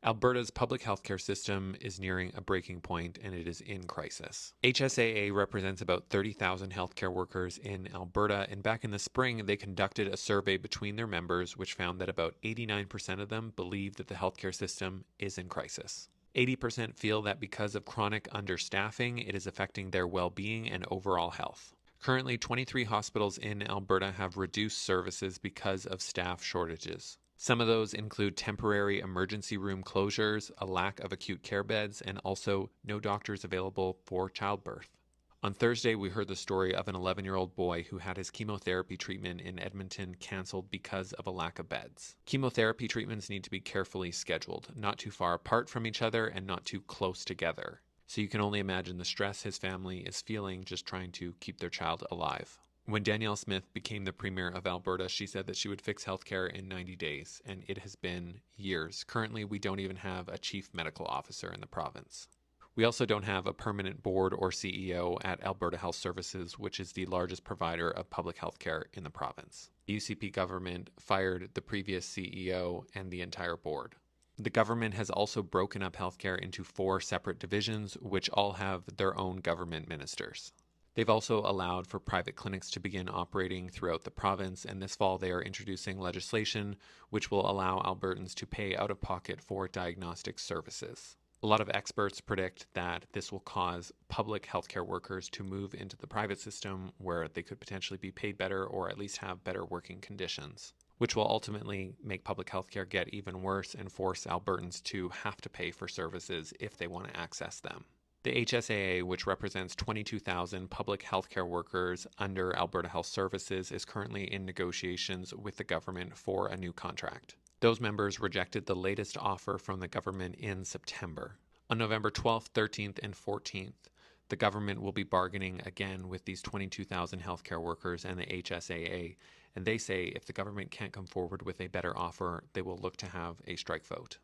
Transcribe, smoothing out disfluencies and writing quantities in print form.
Alberta's public healthcare system is nearing a breaking point and it is in crisis. HSAA represents about 30,000 healthcare workers in Alberta, and back in the spring, they conducted a survey between their members, which found that about 89% of them believe that the healthcare system is in crisis. 80% feel that because of chronic understaffing, it is affecting their well being and overall health. Currently, 23 hospitals in Alberta have reduced services because of staff shortages. Some of those include temporary emergency room closures, a lack of acute care beds, and also no doctors available for childbirth. On Thursday, we heard the story of an 11-year-old boy who had his chemotherapy treatment in Edmonton canceled because of a lack of beds. Chemotherapy treatments need to be carefully scheduled, not too far apart from each other and not too close together. So you can only imagine the stress his family is feeling just trying to keep their child alive. When Danielle Smith became the Premier of Alberta, she said that she would fix healthcare in 90 days, and it has been years. Currently, we don't even have a chief medical officer in the province. We also don't have a permanent board or CEO at Alberta Health Services, which is the largest provider of public health care in the province. The UCP government fired the previous CEO and the entire board. The government has also broken up healthcare into 4 separate divisions, which all have their own government ministers. They've also allowed for private clinics to begin operating throughout the province, and this fall they are introducing legislation which will allow Albertans to pay out of pocket for diagnostic services. A lot of experts predict that this will cause public healthcare workers to move into the private system where they could potentially be paid better or at least have better working conditions, which will ultimately make public healthcare get even worse and force Albertans to have to pay for services if they want to access them. The HSAA, which represents 22,000 public healthcare workers under Alberta Health Services, is currently in negotiations with the government for a new contract. Those members rejected the latest offer from the government in September. On November 12th, 13th, and 14th, the government will be bargaining again with these 22,000 healthcare workers and the HSAA, and they say if the government can't come forward with a better offer, they will look to have a strike vote.